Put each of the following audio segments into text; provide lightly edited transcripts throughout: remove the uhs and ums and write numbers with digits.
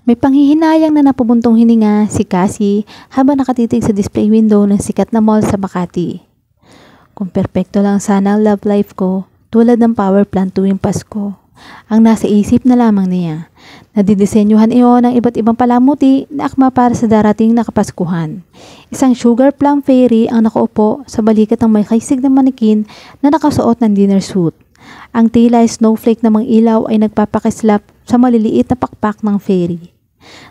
May panghihinayang na napupuntong hininga si Cassie habang nakatitig sa display window ng sikat na mall sa Makati. Kung perpekto lang sana ang love life ko, tulad ng power plant tuwing Pasko, ang nasa isip na lamang niya. Nadidisenyuhan iyon ng iba't ibang palamuti na akma para sa darating na Kapaskuhan. Isang sugar plum fairy ang nakaupo sa balikat ng may kaisig na manikin na nakasuot ng dinner suit. Ang tila snowflake na mga ilaw ay nagpapakislap sa maliliit na pakpak ng fairy.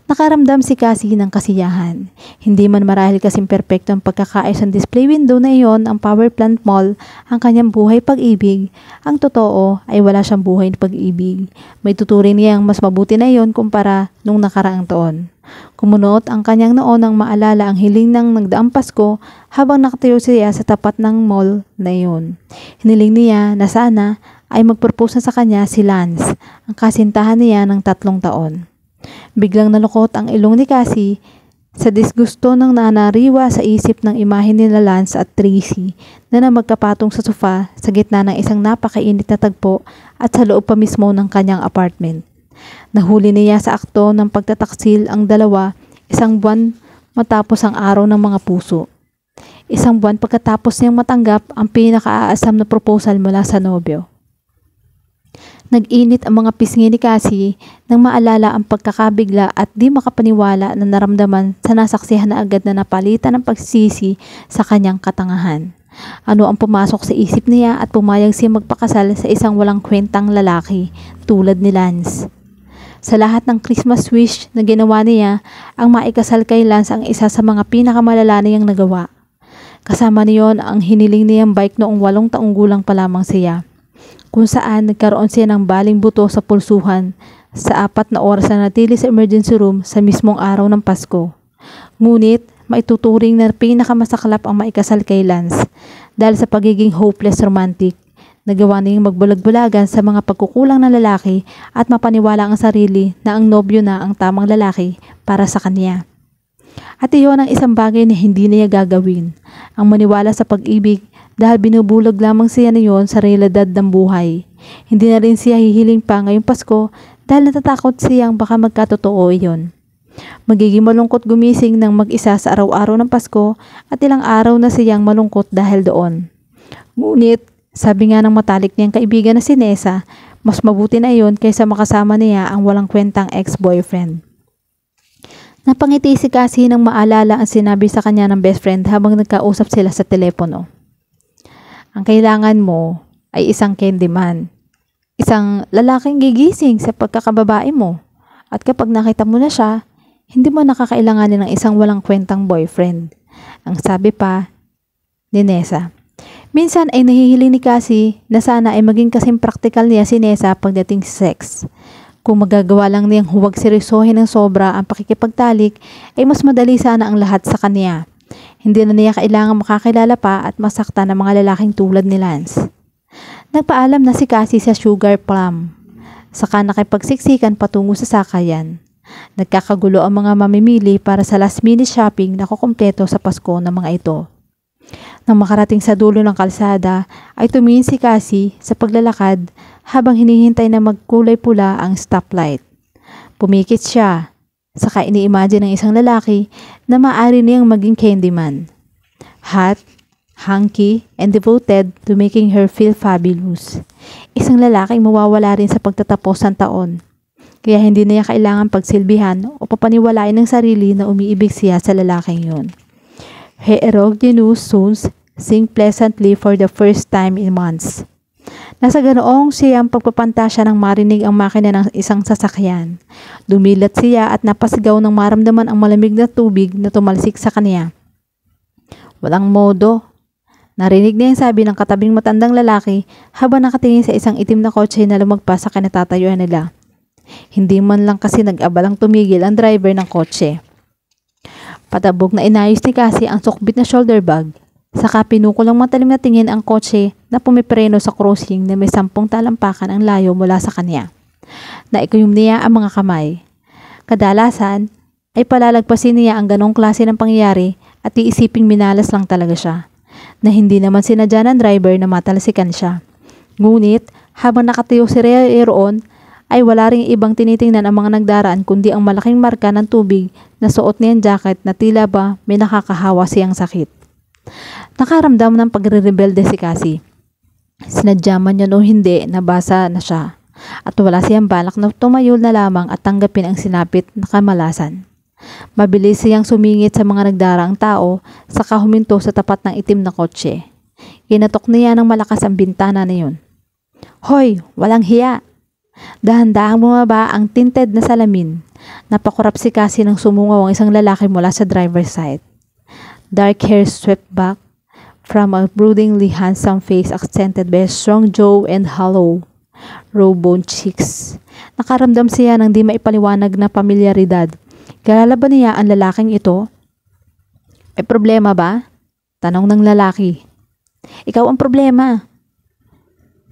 Nakaramdam si Cassie ng kasiyahan. Hindi man marahil kasing perpekto ang pagkakaayos ng display window na iyon ang power plant mall ang kanyang buhay pag-ibig. Ang totoo ay wala siyang buhay pag-ibig. May tuturing niyang mas mabuti na iyon kumpara nung nakaraang taon. Kumunot ang kanyang noon nang maalala ang hiling ng nagdaang Pasko habang nakatayo siya sa tapat ng mall na iyon. Hiniling niya na sana ay magpropose na sa kanya si Lance, ang kasintahan niya ng 3 taon. Biglang nalukot ang ilong ni Cassie sa disgusto ng nanariwa sa isip ng imahe nila Lance at Tracy na magkapatong sa sofa sa gitna ng isang napakainit na tagpo at sa loob pa mismo ng kanyang apartment. Nahuli niya sa akto ng pagtataksil ang dalawa 1 buwan matapos ang araw ng mga puso. 1 buwan pagkatapos niyang matanggap ang pinakaaasam na proposal mula sa nobyo. Nag-init ang mga pisngi ni Cassie nang maalala ang pagkakabigla at di makapaniwala na naramdaman sa nasaksihan na agad na napalitan ng pagsisisi sa kanyang katangahan. Ano ang pumasok sa isip niya at pumayag siya magpakasal sa isang walang kwentang lalaki tulad ni Lance. Sa lahat ng Christmas wish na ginawa niya, ang maikasal kay Lance ang isa sa mga pinakamalala niyang nagawa. Kasama niyon ang hiniling niyang bike noong 8 taong gulang pa lamang siya, kung saan nagkaroon siya ng baling buto sa pulsuhan sa 4 na oras na natili sa emergency room sa mismong araw ng Pasko. Ngunit maituturing na pinakamasaklap ang maikasal kay Lance dahil sa pagiging hopeless romantic. Nagawa niyang magbulag-bulagan sa mga pagkukulang ng lalaki at mapaniwala ang sarili na ang nobyo na ang tamang lalaki para sa kanya. At iyon ang isang bagay na hindi niya gagawin, ang maniwala sa pag-ibig dahil binubulag lamang siya niyon sa realidad ng buhay. Hindi na rin siya hihiling pa ngayong Pasko dahil natatakot siyang baka magkatotoo iyon. Magiging malungkot gumising ng mag-isa sa araw-araw ng Pasko at ilang araw na siyang malungkot dahil doon. Ngunit, sabi nga ng matalik niyang kaibigan na si Nessa, mas mabuti na iyon kaysa makasama niya ang walang kwentang ex-boyfriend. Napangiti si Cassie nang maalala ang sinabi sa kanya ng best friend habang nagkausap sila sa telepono. Ang kailangan mo ay isang candyman, isang lalaking gigising sa pagkakababae mo, at kapag nakita mo na siya, hindi mo nakakailanganin ng isang walang kwentang boyfriend. Ang sabi pa ni Nessa. Minsan ay nahihiling ni Cassie na sana ay maging kasing practical niya si Nessa pagdating sa sex. Kung magagawa lang niyang huwag seryosohin ng sobra ang pakikipagtalik, ay mas madali sana ang lahat sa kanya. Hindi na niya kailangang makakilala pa at masaktan ng mga lalaking tulad ni Lance. Nagpaalam na si Cassie sa Sugar Plum. Saka nakipagsiksikan patungo sa sakayan. Nagkakagulo ang mga mamimili para sa last minute shopping na kukumpleto sa Pasko ng mga ito. Nang makarating sa dulo ng kalsada, ay tumingin si Cassie sa paglalakad habang hinihintay na magkulay pula ang stoplight. Pumikit siya. Saka ini-imagine ng isang lalaki na maaari niyang maging candyman. Hot, hunky, and devoted to making her feel fabulous. Isang lalaking mawawala rin sa pagtatapos ng taon. Kaya hindi niya kailangan pagsilbihan o papaniwalain ng sarili na umiibig siya sa lalaking yun. Her erogenous tones sing pleasantly for the first time in months. Nasa ganoong siyang pagpapantasya nang marinig ang makina ng isang sasakyan. Dumilat siya at napasigaw nang maramdaman ang malamig na tubig na tumalsik sa kanya. Walang modo. Narinig niya yung sabi ng katabing matandang lalaki habang nakatingin sa isang itim na kotse na lumagpas sa kinatatayuan nila. Hindi man lang kasi nag-abalang tumigil ang driver ng kotse. Patabog na inayos ni Cassie ang sukbit na shoulder bag. Saka pinukulang matalim na tingin ang kotse na pumipreno sa crossing na may 10 talampakan ang layo mula sa kanya. Naikuyom niya ang mga kamay. Kadalasan ay palalagpasin niya ang ganong klase ng pangyayari at iisiping minalas lang talaga siya, na hindi naman sinadya ng driver na matalsikan siya. Ngunit habang nakatayo si Rhea roon ay wala ring ibang tinitingnan ang mga nagdaraan kundi ang malaking marka ng tubig na suot niyang jacket na tila ba may nakakahawa siyang sakit. Nakaramdam ng pagre-rebelde si Cassie. Sinadya man yun o hindi, nabasa na siya. At wala siyang balak na tumayo na lamang at tanggapin ang sinapit na kamalasan. Mabilis siyang sumingit sa mga nagdaraang tao, saka huminto sa tapat ng itim na kotse. Kinatok niya ng malakas ang bintana na yun. Hoy, walang hiya! Dahan-dahang bumaba ang tinted na salamin. Napakurap si Cassie nang sumungaw ang isang lalaki mula sa driver's side. Dark hair swept back from a broodingly handsome face accented by a strong jaw and hollow, raw-boned cheeks. Nakaramdam siya ng di maipaliwanag na pamilyaridad. Kilala ba niya ang lalaking ito? May problema ba? Tanong ng lalaki. Ikaw ang problema.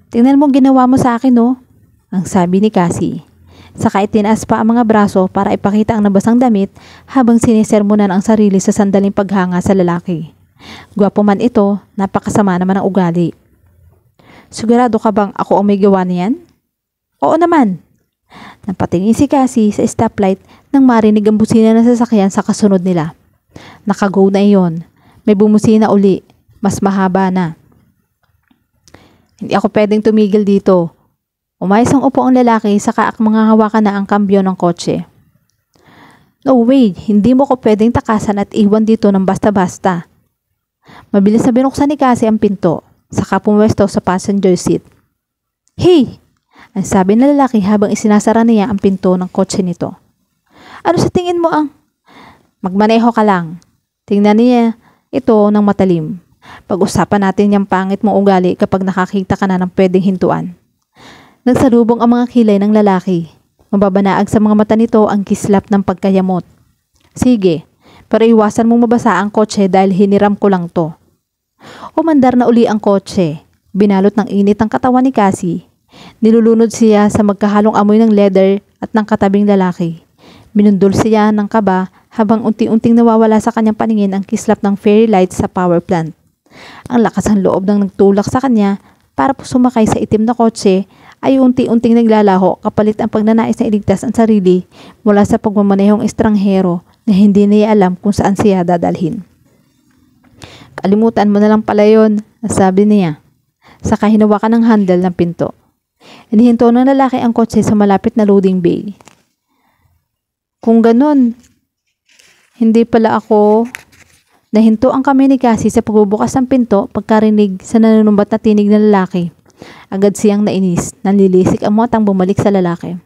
Tingnan mo ginawa mo sa akin, no? Ang sabi ni Cassie. Saka itinaas pa ang mga braso para ipakita ang nabasang damit habang sinisermonan ang sarili sa sandaling paghanga sa lalaki. Gwapo man ito, napakasama naman ang ugali. Sigurado ka bang ako ang may gawa niyan? Oo naman. Napatingin si Cassie sa stoplight nang marinig ang busina ng sasakyan sa kasunod nila. Nakago na iyon. May bumusina uli. Mas mahaba na. Hindi ako pwedeng tumigil dito. Umayos ang upo ang lalaki saka mga hawakan na ang kambyo ng kotse. No way, hindi mo ko pwedeng takasan at iwan dito ng basta-basta. Mabilis na binuksan ni Cassie ang pinto, saka pumwesto sa passenger seat. Hey! Ang sabi ng lalaki habang isinasara niya ang pinto ng kotse nito. Ano sa tingin mo ang... Magmaneho ka lang. Tingnan niya ito ng matalim. Pag-usapan natin yung pangit mong ugali kapag nakakita ka na ng pwedeng hintuan. Nagsalubong ang mga kilay ng lalaki. Mababanaag sa mga mata nito ang kislap ng pagkayamot. Sige, pero iwasan mong mabasa ang kotse dahil hiniram ko lang to. Umandar na uli ang kotse. Binalot ng init ang katawan ni Cassie. Nilulunod siya sa magkahalong amoy ng leather at ng katabing lalaki. Minundol siya ng kaba habang unti-unting nawawala sa kanyang paningin ang kislap ng fairy lights sa power plant. Ang lakas ng loob ng nagtulak sa kanya para po sumakay sa itim na kotse ay unti-unting naglalaho kapalit ang pagnanais na iligtas ang sarili mula sa pagmamanehong estranghero na hindi niya alam kung saan siya dadalhin. Kalimutan mo na lang pala yun, sabi niya. Saka hinawakan ng handle ng pinto. Inihinto ng lalaki ang kotse sa malapit na loading bay. Kung ganun, hindi pala ako... Nahinto ang kami ni Cassie sa pagbubukas ng pinto pagkarinig sa nanunumbat na tinig ng lalaki. Agad siyang nainis, nanlilisik ang matang bumalik sa lalaki.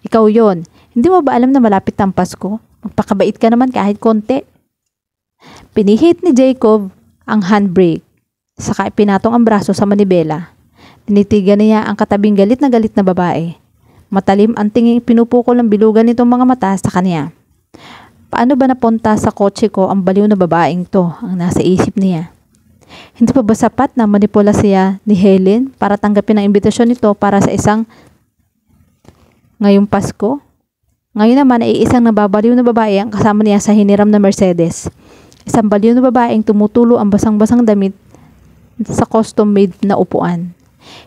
Ikaw yon, hindi mo ba alam na malapit ang Pasko? Magpakabait ka naman kahit konti. Pinihit ni Jacob ang handbrake, saka ipinatong ang braso sa manibela. Tinitigan niya ang katabing galit na babae. Matalim ang tinging pinupukol ng bilugan nitong mga mata sa kanya. Paano ba napunta sa kotse ko ang baliw na babaeng to ang nasa isip niya? Hindi pa ba sapat na manipula siya ni Helen para tanggapin ang imbitasyon nito para sa isang ngayong Pasko? Ngayon naman ay isang nababaliw na babae ang kasama niya sa hiniram na Mercedes. Isang baliw na babaeng tumutulo ang basang-basang damit sa custom-made na upuan.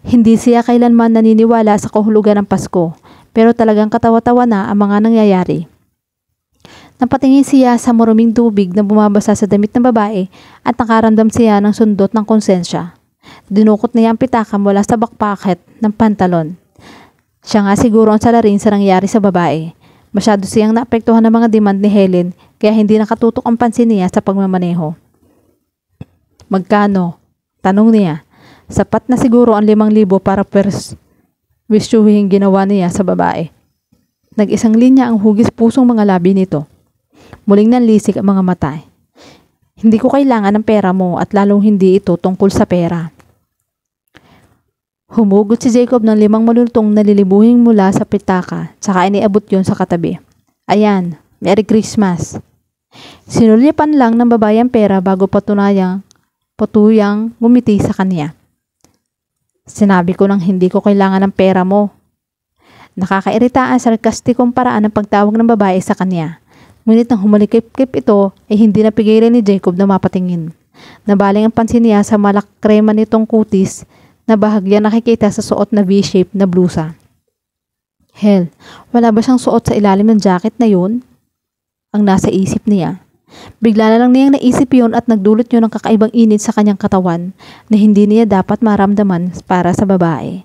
Hindi siya kailanman naniniwala sa kahulugan ng Pasko, pero talagang katawa-tawa na ang mga nangyayari. Napatingin siya sa maruming tubig na bumabasa sa damit ng babae at nakaramdam siya ng sundot ng konsensya. Dinukot niya ang pitaka mula sa backpocket ng pantalon. Siya nga siguro ang salarin sa nangyari sa babae. Masyado siyang naapektuhan ng mga demand ni Helen kaya hindi nakatutok ang pansin niya sa pagmamaneho. Magkano? Tanong niya. Sapat na siguro ang 5,000 para perwisyuhin ginawa niya sa babae. Nag-isang linya ang hugis pusong mga labi nito. Muling nanlisik ang mga mata. Hindi ko kailangan ng pera mo at lalong hindi ito tungkol sa pera. Humugot si Jacob ng 5 malulutong nalilibuhing mula sa pitaka, tsaka iniabot yon sa katabi. Ayan, Merry Christmas. Sinulipan lang ng babae ang pera bago patuyang ngumiti sa kanya. Sinabi ko nang hindi ko kailangan ng pera mo. Nakakairita ang sarkastikong paraan ng pagtawag ng babae sa kanya. Ngunit nang humalikip-kip ito ay hindi napigilan ni Jacob na mapatingin. Nabaling ang pansin niya sa malakrema nitong kutis na bahagyang nakikita sa suot na V-shape na blusa. Hell, wala ba siyang suot sa ilalim ng jacket na yun? Ang nasa isip niya. Bigla na lang niyang naisip yun at nagdulot yun ng kakaibang init sa kanyang katawan na hindi niya dapat maramdaman para sa babae.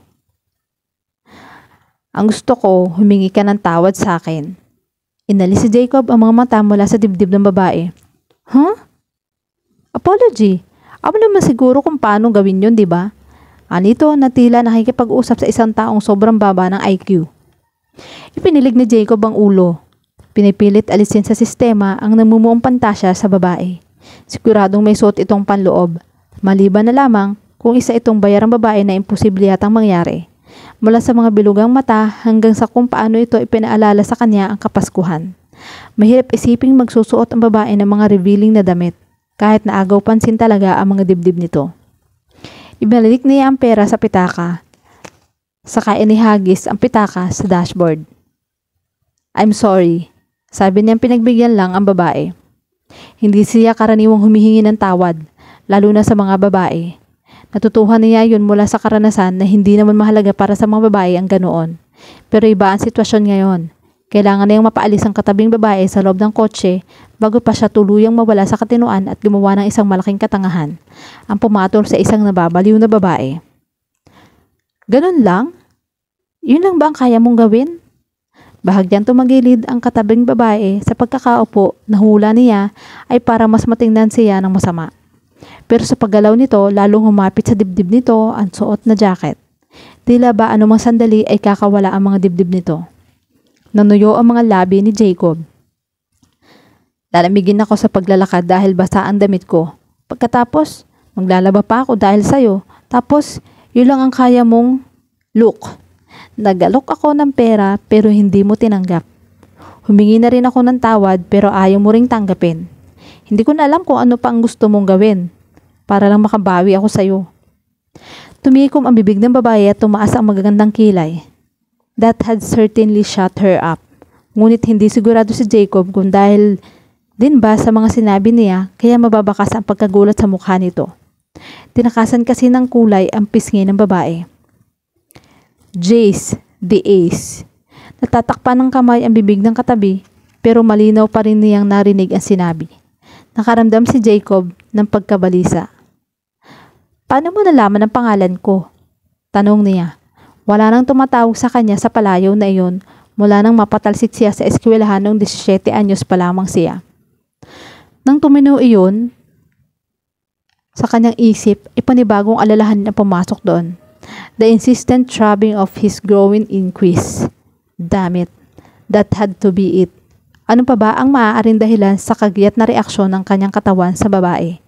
Ang gusto ko, humingi ka ng tawad sa akin. Inalis si Jacob ang mga mata mula sa dibdib ng babae. Huh? Apology? Ako naman siguro kung paano gawin yun, di ba? Anito na tila nakikipag-usap sa isang taong sobrang baba ng IQ. Ipinilig ni Jacob ang ulo. Pinipilit alisin sa sistema ang namumuong pantasya sa babae. Siguradong may suot itong panloob. Maliban na lamang kung isa itong bayarang babae na imposible yatang mangyari. Mula sa mga bilugang mata hanggang sa kung paano ito ipinaalala sa kanya ang Kapaskuhan. Mahirap isiping magsusuot ang babae ng mga revealing na damit, kahit na agaw pansin talaga ang mga dibdib nito. Ibalik niya ang pera sa pitaka, saka inihagis ang pitaka sa dashboard. I'm sorry, sabi niyang pinagbigyan lang ang babae. Hindi siya karaniwang humihingi ng tawad, lalo na sa mga babae. Natutuhan niya yun mula sa karanasan na hindi naman mahalaga para sa mga babae ang ganoon. Pero iba ang sitwasyon ngayon. Kailangan niyang mapaalis ang katabing babae sa loob ng kotse bago pa siya tuluyang mawala sa katinuan at gumawa ng isang malaking katangahan, ang pumatol sa isang nababaliw na babae. Ganun lang? Yun lang ba ang kaya mong gawin? Bahagyang tumagilid ang katabing babae sa pagkakaupo na hula niya ay para mas matingnan siya ng masama. Pero sa paggalaw nito, lalong humapit sa dibdib nito ang suot na jacket. Tila ba anumang sandali ay kakawala ang mga dibdib nito. Nanuyo ang mga labi ni Jacob. Lalamigin ako sa paglalakad dahil basa ang damit ko. Pagkatapos, maglalaba pa ako dahil sa'yo. Tapos, yun lang ang kaya mong look. Nagalok ako ng pera pero hindi mo tinanggap. Humingi na rin ako ng tawad pero ayaw mo ring tanggapin. Hindi ko na alam kung ano pa ang gusto mong gawin para lang makabawi ako sa'yo. Tumikom ang bibig ng babae at tumaas ang magagandang kilay. That had certainly shut her up. Ngunit hindi sigurado si Jacob kung dahil din ba sa mga sinabi niya kaya mababakas ang pagkagulat sa mukha nito. Tinakasan kasi ng kulay ang pisngi ng babae. Jace, the ace. Natatakpan ng kamay ang bibig ng katabi pero malinaw pa rin niyang narinig ang sinabi. Nakaramdam si Jacob ng pagkabalisa. Paano mo nalaman ang pangalan ko? Tanong niya. Wala nang tumatawag sa kanya sa palayaw na iyon mula nang mapatalsik siya sa eskwelahan noong 17 anyos pa lamang siya. Nang tumino iyon, sa kanyang isip, ipanibagong alalahan na pumasok doon. The insistent throbbing of his growing increase. Damn it, that had to be it. Ano pa ba ang maaaring dahilan sa kagiyat na reaksyon ng kanyang katawan sa babae?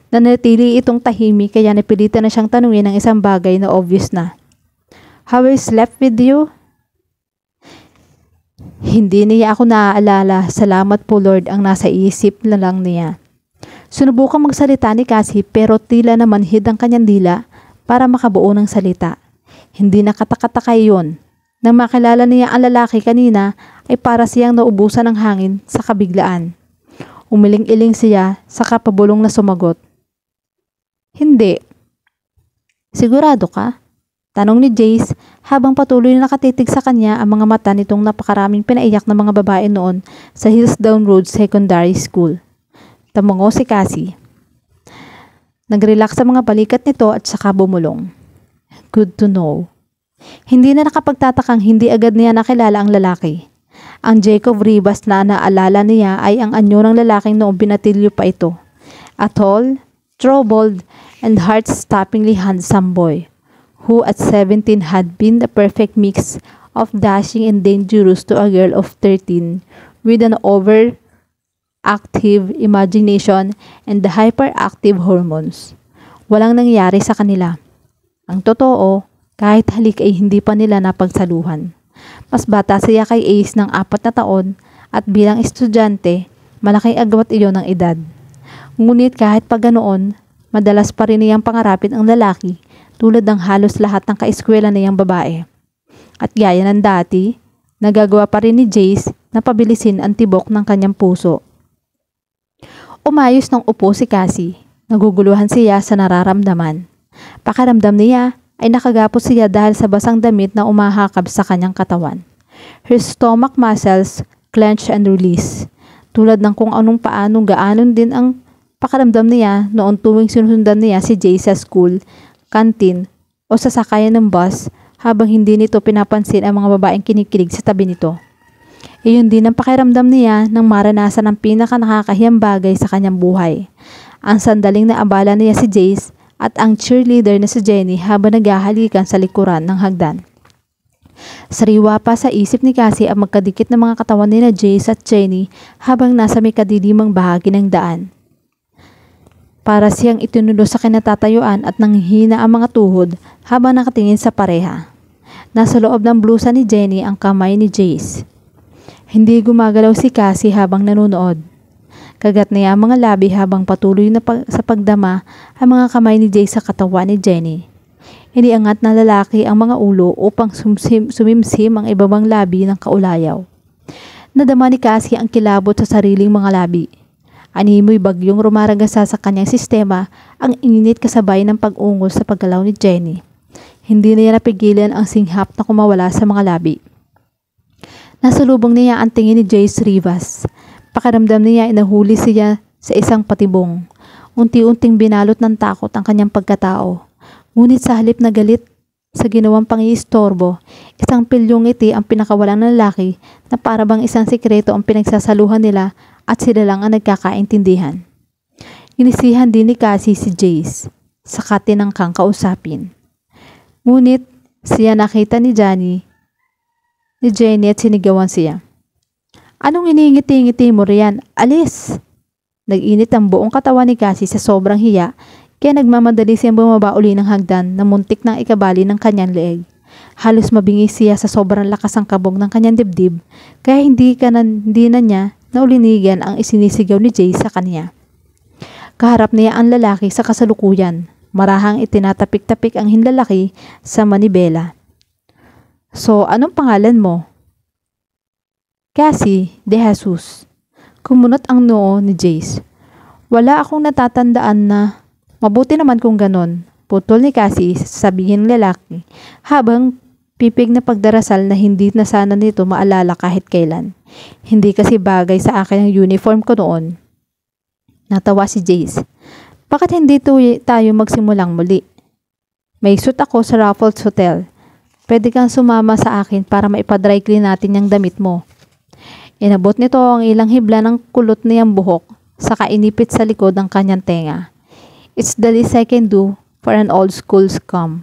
Nanatili itong tahimik kaya napilitan na siyang tanungin ng isang bagay na obvious na. How I slept with you? Hindi niya ako naaalala. Salamat po Lord ang nasa isip na lang niya. Sunubukan magsalita ni Cassie pero tila naman hid ang kanyang dila para makabuo ng salita. Hindi nakatakataka yun. Nang makilala niya ang lalaki kanina ay para siyang naubusan ng hangin sa kabiglaan. Umiling-iling siya sa kapabulong na sumagot. Hindi. Sigurado ka? Tanong ni Jace habang patuloy na nakatitig sa kanya ang mga mata nitong napakaraming pinaiyak na mga babae noon sa Hillsdown Road Secondary School. Tamango si Cassie. Nag-relax sa mga balikat nito at saka bumulong. Good to know. Hindi na nakapagtatakang hindi agad niya nakilala ang lalaki. Ang Jacob Rivas na naalala niya ay ang anyo ng lalaking noong binatilyo pa ito. A tall, troubled, and heart-stoppingly handsome boy, who at 17 had been the perfect mix of dashing and dangerous to a girl of 13 with an overactive imagination and the hyperactive hormones. Walang nangyari sa kanila. Ang totoo, kahit halik ay hindi pa nila napagsaluhan. Mas bata siya kay Ace ng 4 na taon at bilang estudyante, malaking agwat iyon ng edad. Ngunit kahit pa ganoon, madalas pa rin niyang pangarapin ang lalaki tulad ng halos lahat ng kaeskwela niyang babae. At gaya ng dati, nagagawa pa rin ni Jace na pabilisin ang tibok ng kanyang puso. Umayos ng upo si Cassie. Naguguluhan siya sa nararamdaman. Pakiramdam niya ay nakagapos siya dahil sa basang damit na umahakab sa kanyang katawan. Her stomach muscles clench and release. Tulad ng kung anong paanong gaanon din ang pakaramdam niya noon tuwing sinusundan niya si Jay sa school, kantin, o sa sakayan ng bus habang hindi nito pinapansin ang mga babaeng kinikilig sa tabi nito. Iyon din ang pakiramdam niya nang maranasan ang pinaka nakakahiyang bagay sa kanyang buhay. Ang sandaling naabala niya si Jace at ang cheerleader na si Jenny habang naghahalikan sa likuran ng hagdan. Sariwa pa sa isip ni Cassie ang magkadikit na mga katawan nila Jace at Jenny habang nasa may kadidimang bahagi ng daan. Para siyang itinulo sa kinatatayuan at nanghihina ang mga tuhod habang nakatingin sa pareha. Nasa loob ng blusa ni Jenny ang kamay ni Jace. Hindi gumagalaw si Cassie habang nanonood. Kagat niya ang mga labi habang patuloy na sa pagdama ang mga kamay ni Jace sa katawan ni Jenny. Iniangat na lalaki ang mga ulo upang sumimsim ang ibabang labi ng kaulayaw. Nadama ni Cassie ang kilabot sa sariling mga labi. Animoy bagyong rumaragasa sa kanyang sistema ang init kasabay ng pag-ungol sa paggalaw ni Jenny. Hindi niya napigilan ang singhap na kumawala sa mga labi. Nasalubong niya ang tingin ni Jace Rivas. Pakiramdam niya inahuli siya sa isang patibong. Unti-unting binalot ng takot ang kanyang pagkatao. Ngunit sa halip na galit sa ginawang pangiistorbo, isang pilyong ngiti ang pinakawalan ng lalaki na parabang isang sikreto ang pinagsasaluhan nila at sila lang ang nagkakaintindihan. Inisihan din ni Cassie si Jace, saka tinangkang kausapin. Ngunit siya nakita ni Jenny at sinigawan siya. Anong iningiti-ngiti mo riyan? Alis! Nag-init ang buong katawan ni Cassie sa sobrang hiya, kaya nagmamadali siyang bumaba uli ng hagdan na muntik ng ikabali ng kanyang leeg. Halos mabingis siya sa sobrang lakas ng kabog ng kanyang dibdib, kaya hindi na niya naulinigan ang isinisigaw ni Jay sa kanya. Kaharap niya ang lalaki sa kasalukuyan, marahang itinatapik-tapik ang hinlalaki sa manibela. So, anong pangalan mo? Cassie de Jesus. Kumunot ang noo ni Jace. Wala akong natatandaan na. Mabuti naman kung ganon. Putol ni Cassie sabihin ng lalaki habang pipig na pagdarasal na hindi na sana nito maalala kahit kailan. Hindi kasi bagay sa akin ang uniform ko noon. Natawa si Jace. Bakit hindi tayo magsimulang muli? May suit ako sa Raffles Hotel. Pwede kang sumama sa akin para maipadry clean natin yung damit mo. Inabot nito ang ilang hibla ng kulot niyang buhok, saka inipit sa likod ng kanyang tenga. It's the least I can do for an old school scum.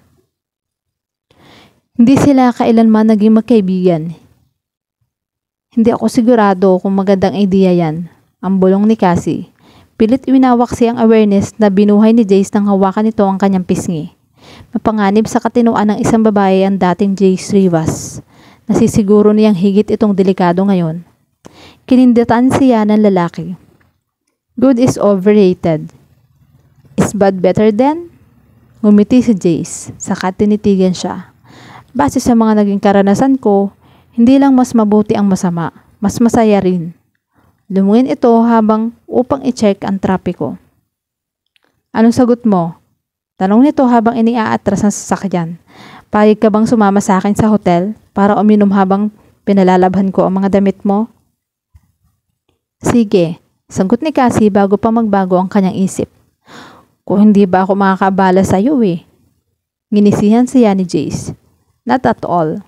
Hindi sila kailanman naging magkaibigan. Hindi ako sigurado kung magandang idea yan, ang bulong ni Cassie. Pilit iwinawak siyang awareness na binuhay ni Jace nang hawakan nito ang kanyang pisngi. Mapanganib sa katinuan ng isang babae ang dating Jace Rivas. Nasisiguro niyang higit itong delikado ngayon. Kinindatan siya ng lalaki. Good is overrated. Is bad better than? Ngumiti si Jace, saka tinitigan siya. Base sa mga naging karanasan ko, hindi lang mas mabuti ang masama, mas masaya rin. Lumungin ito upang i-check ang trapiko. Anong sagot mo? Tanong nito habang iniaatras ang sasakyan. Payag ka bang sumama sa akin sa hotel para uminom habang pinalalabhan ko ang mga damit mo? Sige, sagot ni Cassie bago pa magbago ang kanyang isip. Kung hindi ba ako makakabala sa iyo eh. Ginisihan siya ni Jace. Not at all.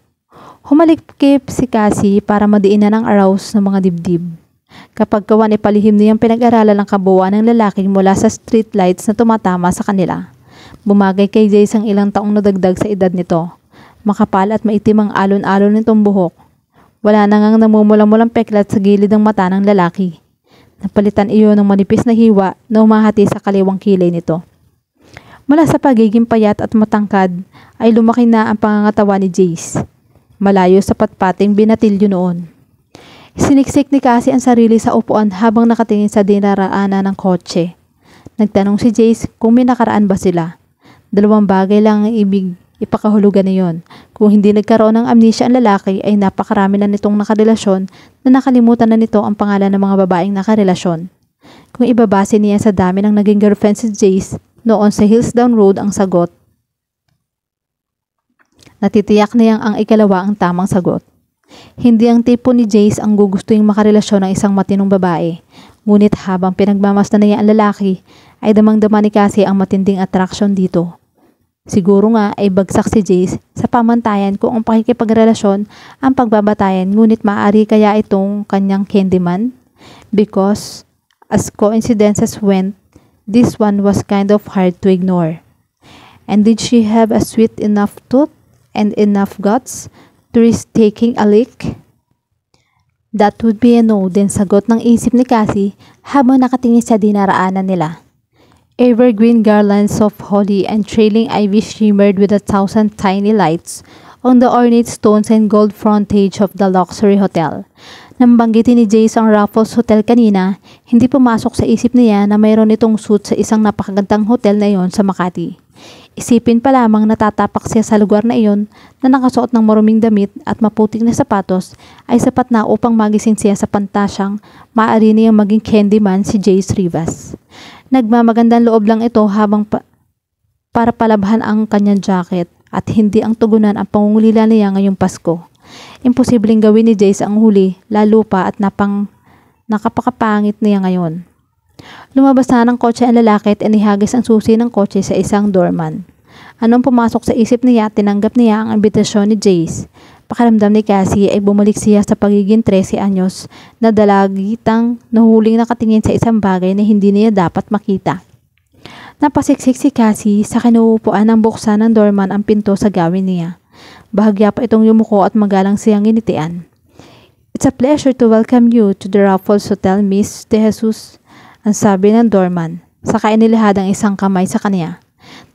Humalikip si Cassie para madiinan ang arouse ng mga dibdib. Kapag kawan ipalihim niyang pinag-aralan ng kabuuan ng lalaking mula sa street lights na tumatama sa kanila. Bumagay kay Jace ang ilang taong nadagdag sa edad nito. Makapal at maitim ang alon-alon nitong buhok. Wala na ngang namumulang-mulang peklat sa gilid ng mata ng lalaki. Napalitan iyon ng manipis na hiwa na umahati sa kaliwang kilay nito. Mula sa pagiging payat at matangkad ay lumaki na ang pangangatawa ni Jace. Malayo sa patpating binatilyo noon. Siniksik ni Cassie ang sarili sa upuan habang nakatingin sa dinaraanan ng kotse. Nagtanong si Jace kung may nakaraan ba sila. Dalawang bagay lang ang ibig ipakahulugan niyon. Kung hindi nagkaroon ng amnesia ang lalaki ay napakarami na nitong nakarelasyon na nakalimutan na nito ang pangalan ng mga babaeng nakarelasyon. Kung ibabase niya sa dami ng naging girlfriend si Jace noon sa Hillsdown Road ang sagot. Natitiyak niyang ang ikalawa ang tamang sagot. Hindi ang tipo ni Jace ang gugustuhin makarelasyon ng isang matinong babae. Ngunit habang pinagmamasdan niya ang lalaki, ay damang-dama ni Cassie ang matinding attraction dito. Siguro nga ay bagsak si Jace sa pamantayan kung ang pakikipagrelasyon ang pagbabatayan, ngunit maaari kaya itong kanyang Candyman? Because, as coincidences went, this one was kind of hard to ignore. And did she have a sweet enough tooth and enough guts to risk taking a lick? That would be a no, din sagot ng isip ni Cassie habang nakatingin sa dinaraanan nila. Evergreen garlands of holly and trailing ivy shimmered with 1,000 tiny lights on the ornate stones and gold frontage of the luxury hotel. Nang banggitin ni Jace ang Raffles Hotel kanina, hindi pumasok sa isip niya na mayroon itong suite sa isang napakagandang hotel na iyon sa Makati. Isipin pa lamang natatapak siya sa lugar na iyon na nakasuot ng maruming damit at maputing na sapatos ay sapat na upang magising siya sa pantasyang maaari niyang maging Candyman si Jace Rivas. Nagmamagandang loob lang ito habang para palabhan ang kanyang jacket at hindi ang tugunan ang pangungulila niya ngayong Pasko. Imposibleng gawin ni Jace ang huli, lalo pa at nakapakapangit niya ngayon. Lumabas na ng kotse ang lalaki at inihagis ang susi ng kotse sa isang doorman. Anong pumasok sa isip niya, tinanggap niya ang imbitasyon ni Jace. Pakiramdam ni Cassie ay bumalik siya sa pagiging 13 anyos na dalagitang nahuling nakatingin sa isang bagay na hindi niya dapat makita. Napasiksik si Cassie sa kinuupuan ng buksan ng doorman ang pinto sa gawin niya. Bahagya pa itong yumuko at magalang siyang ginitian. "It's a pleasure to welcome you to the Raffles Hotel, Miss De Jesus," ang sabi ng doorman, saka inilahad ang isang kamay sa kanya.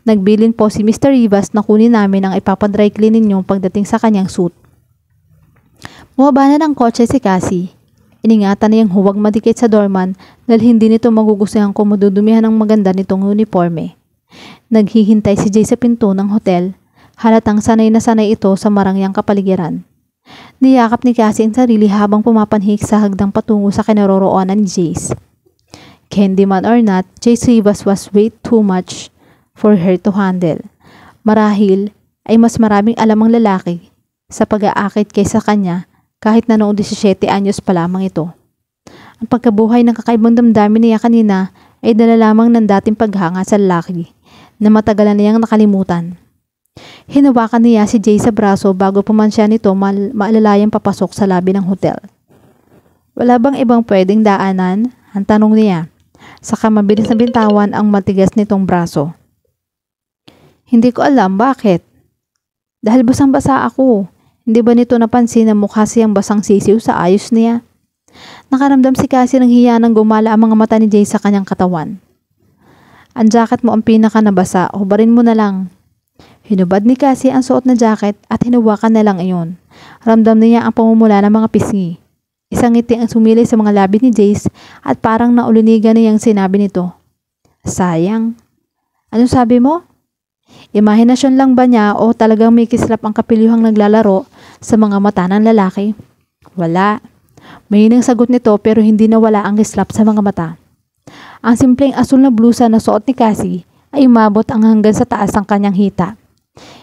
"Nagbilin po si Mr. Rivas na kunin namin ang ipapadry clean ninyong pagdating sa kanyang suit." Bumaba na ng kotse si Cassie. Iningatan niyang huwag madikit sa doorman dahil hindi nito magugustuhan kung madudumihan ng maganda nitong uniforme. Naghihintay si Jay sa pinto ng hotel. Halatang sanay na sanay ito sa marangyang kapaligiran. Niyakap ni Cassie ang sarili habang pumapanhik sa hagdang patungo sa kinaroroonan ni Jace. Candyman or not, Jace Rivas was way too much for her to handle. Marahil ay mas maraming alam ang lalaki sa pag-aakit kaysa kanya kahit na noong 17 anyos pa lamang ito. Ang pagkabuhay ng kakaibang damdamin niya kanina ay dala lamang ng dating paghanga sa lalaki na matagalan niyang nakalimutan. Hinawakan niya si Jay sa braso bago pumansya nito maalalayang papasok sa labi ng hotel. "Wala bang ibang pwedeng daanan?" ang tanong niya. Saka mabilis na bintawan ang matigas nitong braso. "Hindi ko alam, bakit?" "Dahil basang-basa ako. Hindi ba nito napansin na mukha siyang basang sisiw sa ayos niya?" Nakaramdam si Cassie ng hiya nang gumala ang mga mata ni Jay sa kanyang katawan. "Ang jacket mo ang pinaka nabasa, hubarin mo na lang." Hinubad ni Cassie ang suot na jacket at hinuwakan na lang iyon. Ramdam niya ang pamumula ng mga pisngi. Isang ngiti ang sumilay sa mga labi ni Jace at parang naulunigan niyang sinabi nito, "Sayang." "Ano sabi mo?" Imahinasyon lang ba niya o talagang may kislap ang kapilyuhang naglalaro sa mga mata ng lalaki? Wala. Mahinang sagot nito pero hindi nawala ang kislap sa mga mata. Ang simpleng asul na blusa na suot ni Cassie ay umabot ang hanggang sa taas ng kanyang hita.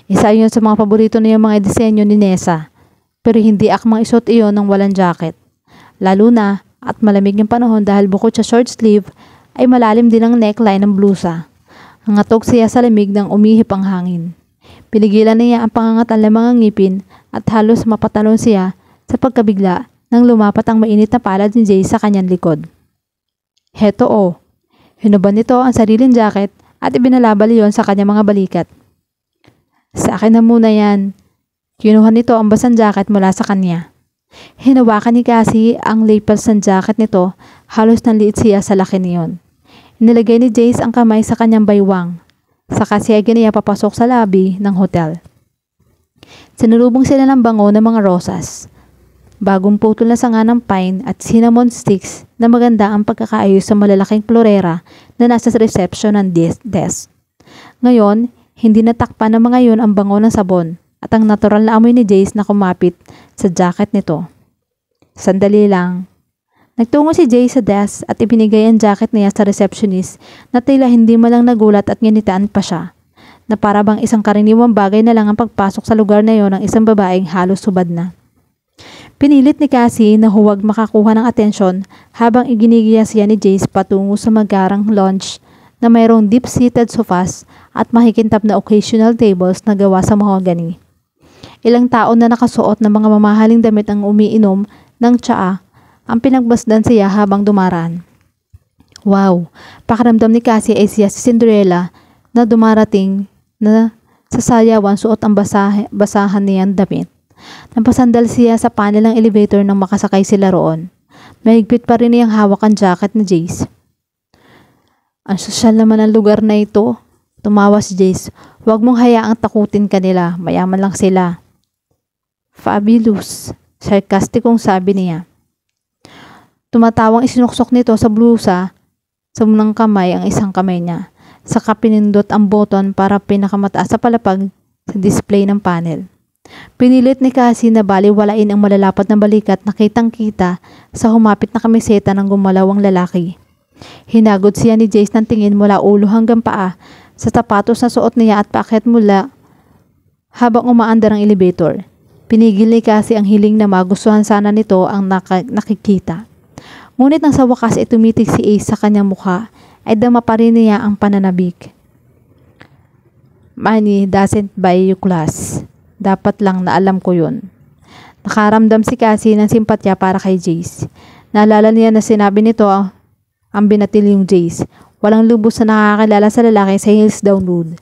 Isa yun sa mga paborito niyang mga disenyo ni Nessa, pero hindi akmang isuot iyon ng walang jacket. Lalo na at malamig yung panahon dahil bukod sa short sleeve ay malalim din ang neckline ng blusa. Nangatog siya sa lamig nang umihip ang hangin. Pinigilan niya ang pangangatal ng mga ngipin at halos mapatalon siya sa pagkabigla nang lumapat ang mainit na palad ni Jay sa kanyang likod. "Heto o." Hinuban nito ang sariling jacket at ibinalabal iyon sa kanyang mga balikat. "Sa akin na muna yan." Kinuha nito ang basang jacket mula sa kanya. Hinawakan ni Cassie ang lapels ng jacket nito, halos nanliit siya sa laki niyon. Inilagay ni Jace ang kamay sa kanyang baywang. Saka siya niya papasok sa lobby ng hotel. Sinulubong sila ng bango ng mga rosas. Bagong putol na sanga ng pine at cinnamon sticks na maganda ang pagkakaayos sa malalaking florera na nasa reception ng desk. Ngayon, hindi natakpan ng mga yun ang bango ng sabon at ang natural na amoy ni Jace na kumapit sa jacket nito. Sandali lang. Nagtungo si Jay sa desk at ibinigay ang jacket niya sa receptionist na tila hindi man lang nagulat at nginitaan pa siya, na para bang isang karaniwang bagay na lang ang pagpasok sa lugar na yon ng isang babaeng halos subad na. Pinilit ni Cassie na huwag makakuha ng atensyon habang iginigiya siya ni Jace patungo sa magarang lounge na mayroong deep-seated sofas at makikintab na occasional tables na gawa sa mahogany. Ilang tao na nakasuot ng mga mamahaling damit ang umiinom ng tsaa ang pinagbasdan siya habang dumaraan. Wow! Pakiramdam ni Cassie ay siya si Cinderella na dumarating na sa sayawan suot ang basahan niyang damit. Napasandal siya sa panel ng elevator nang makasakay sila roon. Mahigpit pa rin niyang hawak ang jacket ni Jace. Ang sosyal naman ang lugar na ito. Tumawa si Jace. Huwag mong hayaang takutin kanila. Mayaman lang sila. Fabulous. Sarkastikong sabi niya. Tumatawang isinuksok nito sa blusa sa munang kamay ang isang kamay niya. Saka pinindot ang button para pinakamataas sa palapag sa display ng panel. Pinilit ni Cassie na baliwalain ang malalapad na balikat na kitang-kita sa humapit na kamiseta ng gumalawang lalaki. Hinagod siya ni Jace ng tingin mula ulo hanggang paa sa sapatos na suot niya at paakyat mula habang umaandar ang elevator. Pinigil ni Cassie ang hiling na magustuhan sana nito ang nakikita. Ngunit nang sa wakas ay tumitig si Ace sa kanyang mukha ay dama pa rin niya ang pananabik. Money doesn't buy you class. Dapat lang na alam ko yun. Nakaramdam si Cassie ng simpatya para kay Jace. Naalala niya na sinabi nito ang binatil yung Jace. Walang lubos na nakakilala sa lalaki sa Hills Down Road.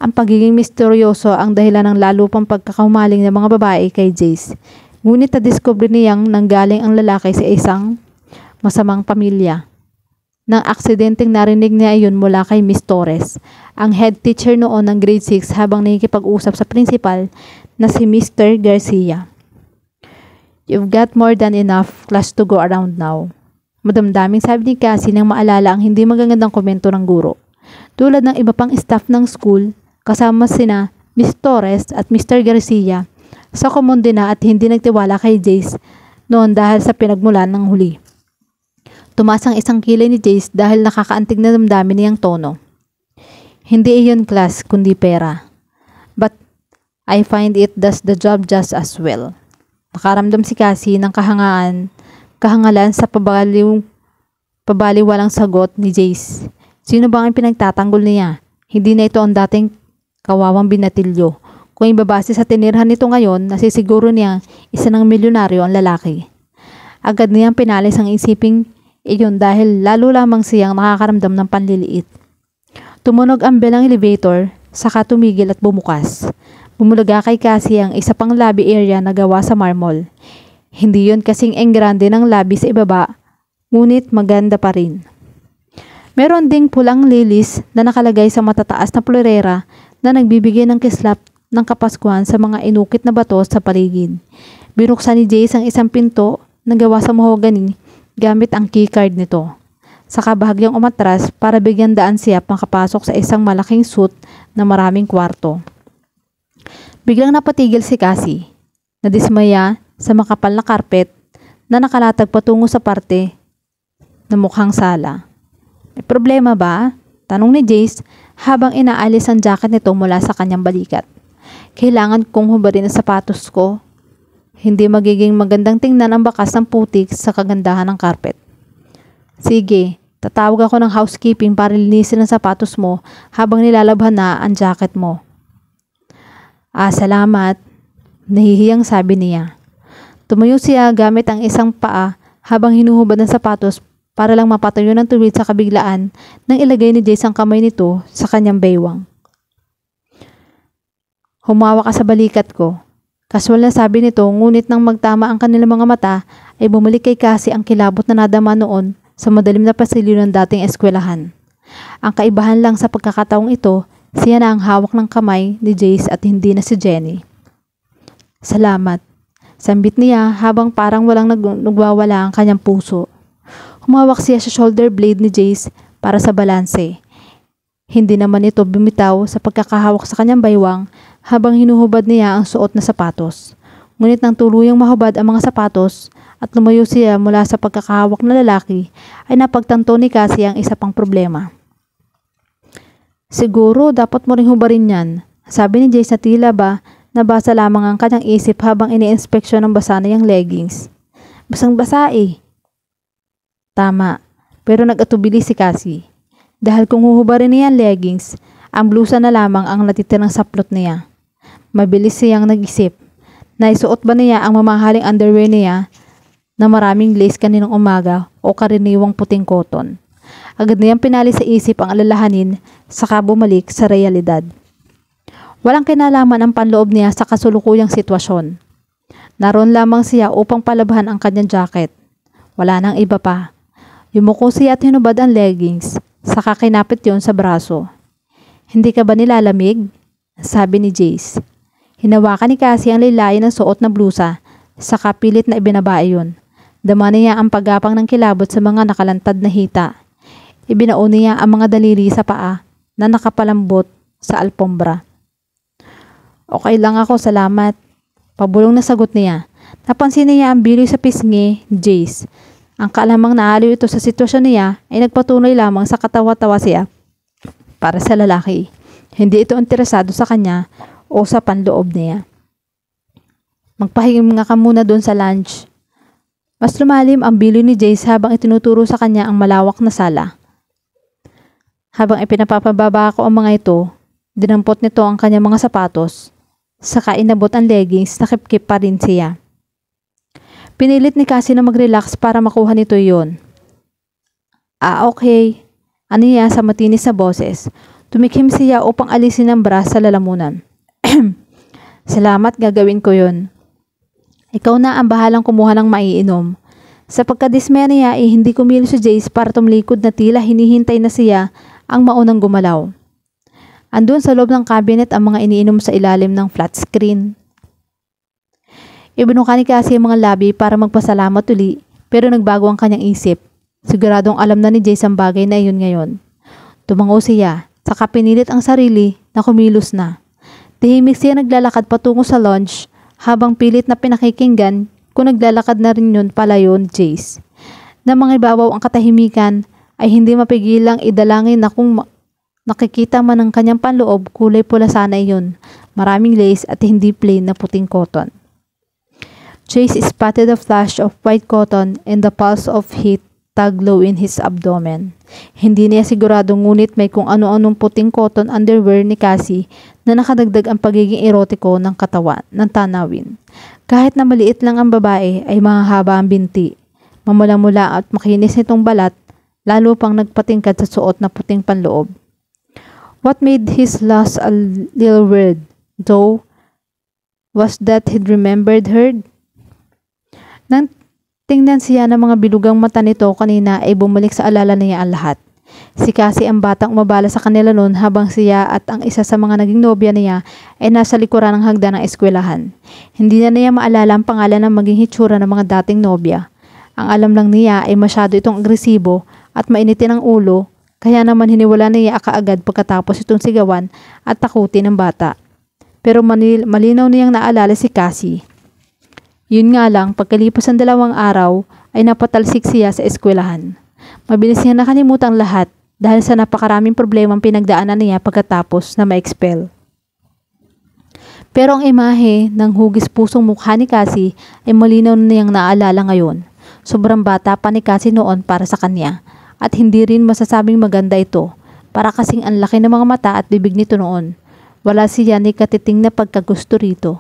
Ang pagiging misteryoso ang dahilan ng lalo pang pagkakahumaling ng mga babae kay Jace. Ngunit na-discover niyang nanggaling ang lalaki sa isang masamang pamilya. Nang aksidenteng narinig niya iyon mula kay Miss Torres, ang head teacher noon ng grade 6 habang nakikipag-usap sa principal na si Mr. Garcia. You've got more than enough class to go around now. Madamdaming sabi ni Cassie nang maalala ang hindi magagandang komento ng guro. Tulad ng iba pang staff ng school, kasama sina Miss Torres at Mr. Garcia, sa kumonde na at hindi nagtiwala kay Jace noon dahil sa pinagmulan ng huli. Tumaas ang isang kilay ni Jace dahil nakakaantig na damdamin niyang tono. Hindi iyon class kundi pera. But I find it does the job just as well. Nakaramdam si Cassie ng kahangalan sa pabaliwalang sagot ni Jace. Sino ba ang pinagtatanggol niya? Hindi na ito ang dating kawawang binatilyo. Kung ibabase sa tinirhan nito ngayon, nasisiguro niya isa ng milyonaryo ang lalaki. Agad niyang pinalis ang isiping iyon dahil lalo lamang siyang nakakaramdam ng panliliit. Tumunog ang bell ng elevator, saka tumigil at bumukas. Bumulaga kay Cassie ang isa pang lobby area na gawa sa marmol. Hindi yon kasing enggrande ng lobby sa ibaba, ngunit maganda pa rin. Meron ding pulang lilis na nakalagay sa matataas na florera na nagbibigay ng kislap ng kapaskuhan sa mga inukit na bato sa paligid. Binuksan ni Jace ang isang pinto na gawa sa mahogany gamit ang keycard nito. Saka bahagyang umatras para bigyan daan siya pangkapasok sa isang malaking suite na maraming kwarto. Biglang napatigil si Cassie. Nadismaya sa makapal na karpet na nakalatag patungo sa parte na mukhang sala. May problema ba? Tanong ni Jace habang inaalis ang jacket nito mula sa kanyang balikat. Kailangan kong hubarin ang sapatos ko. Hindi magiging magandang tingnan ang bakas ng putik sa kagandahan ng carpet. Sige, tatawag ako ng housekeeping para linisin ang sapatos mo habang nilalabhan na ang jacket mo. Salamat. Nahihiyang sabi niya. Tumayo siya gamit ang isang paa habang hinuhubad ng sapatos para lang mapatayo ng tuwid sa kabiglaan nang ilagay ni Jace ang kamay nito sa kanyang baywang. Humawa ka sa balikat ko. Kaswal na sabi nito, ngunit nang magtama ang kanilang mga mata ay bumalik kay Cassie ang kilabot na nadama noon sa madilim na pasilyo ng dating eskwelahan. Ang kaibahan lang sa pagkakataong ito, siya na ang hawak ng kamay ni Jace at hindi na si Jenny. Salamat. Sambit niya habang parang walang nagwawala ang kanyang puso. Humawak siya sa shoulder blade ni Jace para sa balanse. Hindi naman ito bumitaw sa pagkakahawak sa kanyang baywang habang hinuhubad niya ang suot na sapatos. Ngunit nang tuluyang mahubad ang mga sapatos at lumayo siya mula sa pagkakahawak na lalaki, ay napagtanto ni Cassie ang isa pang problema. Siguro dapat mo ring hubarin yan, sabi ni Jace na tila ba Nabasa lamang ang kanyang isip habang ini-inspeksyon ng basa na yung leggings. Basang-basa eh. Tama, pero nag-atubili si Cassie. Dahil kung huhubarin niya ang leggings, ang blusa na lamang ang natitirang saplot niya. Mabilis siyang nag-isip. Naisuot ba niya ang mamahaling underwear niya na maraming lace kaninang umaga o karaniwang puting cotton? Agad niyang pinali sa isip ang alalahanin saka bumalik sa realidad. Walang kinalaman ang panloob niya sa kasulukuyang sitwasyon. Naroon lamang siya upang palabhan ang kanyang jacket. Wala nang iba pa. Yumuko siya at hinubad ang leggings, saka kinapit yon sa braso. Hindi ka ba nilalamig? Sabi ni Jace. Hinawakan ni Cassie ang lilayan ng suot na blusa, saka pilit na ibinaba iyon. Dama niya ang paggapang ng kilabot sa mga nakalantad na hita. Ibinao niya ang mga daliri sa paa na nakapalambot sa alpombra. Okay lang ako, salamat. Pabulong na sagot niya. Napansin niya ang bili sa pisngi, Jace. Ang kaalamang naaliw ito sa sitwasyon niya ay nagpatuloy lamang sa katawa-tawa siya para sa lalaki. Hindi ito interesado sa kanya o sa panloob niya. Magpahinga ka muna doon sa lunch. Mas lumalim ang bili ni Jace habang itinuturo sa kanya ang malawak na sala. Habang ipinapapababa ko ang mga ito, dinampot nito ang kanyang mga sapatos, saka inabot ang leggings na kip-kip pa rin siya. Pinilit ni Cassie na mag-relax para makuha nito yon. Okay. Ano niya sa matinis na boses. Tumikhim siya upang alisin ang bra sa lalamunan. Salamat, gagawin ko yon. Ikaw na ang bahalang kumuha ng maiinom. Sa pagkadismaya niya ay hindi kumilos si Jace para tumlikod na tila hinihintay na siya ang maunang gumalaw. Andun sa loob ng cabinet ang mga iniinom sa ilalim ng flat screen. Ibinuka ni Cassie ang mga labi para magpasalamat uli pero nagbago ang kanyang isip. Siguradong alam na ni Jace ang bagay na iyon ngayon. Tumango siya, saka pinilit ang sarili na kumilos na. Tahimik siya naglalakad patungo sa lounge habang pilit na pinakikinggan kung naglalakad na rin yun pala yun, Jace. Na mga ibabaw ang katahimikan ay hindi mapigilang idalangin na kung nakikita man ang kanyang panloob, kulay pula sana iyon, maraming lace at hindi plain na puting cotton. Jace spotted a flash of white cotton and the pulse of heat tug low in his abdomen. Hindi niya sigurado ngunit may kung ano-anong puting cotton underwear ni Cassie na nakadagdag ang pagiging erotiko ng katawan ng tanawin. Kahit na maliit lang ang babae ay mahahaba ang binti. Mamula-mula at makinis nitong balat, lalo pang nagpatingkad sa suot na puting panloob. What made his loss a little weird, though, was that he'd remembered her. Nang tingnan siya ng mga bilugang mata nito kanina ay bumalik sa alala niya ang lahat. Si Cassie ang batang umabala sa kanila noon habang siya at ang isa sa mga naging nobya niya ay nasa likuran ng hagdan ng eskwelahan. Hindi na niya maalala ang pangalan ng maging hitsura ng mga dating nobya. Ang alam lang niya ay masyado itong agresibo at mainitin ang ulo, kaya naman hiniwala niya kaagad pagkatapos itong sigawan at takutin ng bata. Pero malinaw niyang naalala si Cassie. Yun nga lang, pagkalipas ng 2 araw ay napatalsik siya sa eskwelahan. Mabilis niya nakalimutan lahat dahil sa napakaraming problemang pinagdaanan niya pagkatapos na ma-expel. Pero ang imahe ng hugis pusong mukha ni Cassie ay malinaw na niyang naalala ngayon. Sobrang bata pa ni Cassie noon para sa kanya at hindi rin masasabing maganda ito para kasing ang laki ng mga mata at bibig nito noon. Wala siya ni katiting na pagkagusto rito.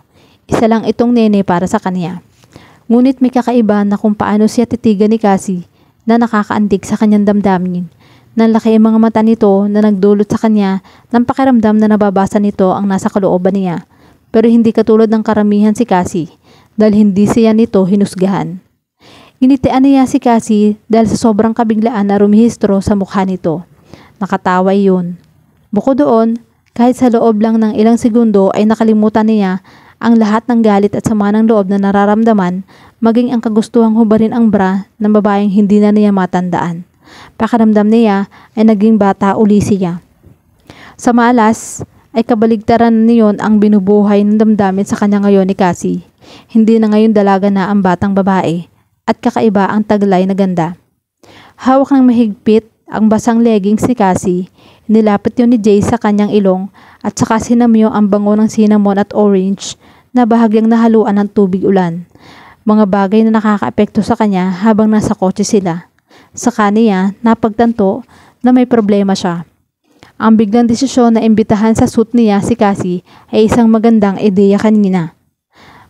Isa lang itong nene para sa kanya. Ngunit may kakaiba na kung paano siya titigan ni Cassie na nakakaantig sa kanyang damdamin. Nanlaki ang mga mata nito na nagdulot sa kanya ng pakiramdam na nababasa nito ang nasa kalooban niya. Pero hindi katulad ng karamihan si Cassie dahil hindi siya nito hinusgahan. Ginitian niya si Cassie dahil sa sobrang kabiglaan na rumihistro sa mukha nito. Nakatawa iyon. Bukod doon, kahit sa loob lang ng ilang segundo ay nakalimutan niya ang lahat ng galit at sama ng loob na nararamdaman, maging ang kagustuhang hubarin ang bra ng babaeng hindi na niya matandaan. Pakiramdam niya ay naging bata uli siya. Sa malas ay kabaligtaran niyon ang binubuhay ng damdamin sa kanya ngayon ni Cassie. Hindi na ngayon dalaga na ang batang babae at kakaiba ang taglay na ganda. Hawak ng mahigpit ang basang leggings ni Cassie. Nilapit yun ni Jay sa kanyang ilong at saka sinamyo ang bango ng cinnamon at orange na bahagyang nahaluan ng tubig ulan. Mga bagay na nakakaapekto sa kanya habang nasa kotse sila. Sa kaniya, napagtanto na may problema siya. Ang biglang desisyon na imbitahan sa suit niya si Cassie ay isang magandang ideya kanina.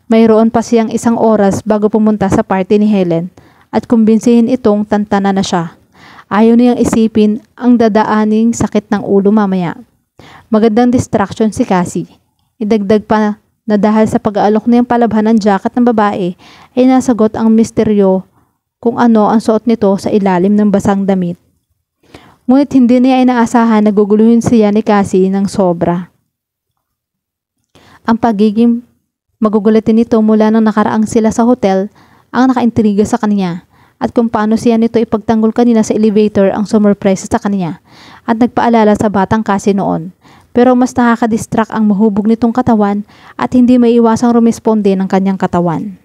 Mayroon pa siyang 1 oras bago pumunta sa party ni Helen at kumbinsihin itong tantana na siya. Ayaw niyang isipin ang dadaaning sakit ng ulo mamaya. Magandang distraction si Cassie. Idagdag pa na dahil sa pag-aalok niyang palabhan ng jacket ng babae ay nasagot ang misteryo kung ano ang suot nito sa ilalim ng basang damit. Ngunit hindi niya inaasahan na guguluhin siya ni Cassie ng sobra. Ang pagiging magugulatin nito mula nang nakaraang sila sa hotel ang nakaintriga sa kanya at kung paano siya nito ipagtanggol kanina sa elevator ang sumurpresa sa kanya at nagpaalala sa batang Cassie noon. Pero mas nakakadistract ang mahubog nitong katawan at hindi maiiwasang rumesponde ng kanyang katawan.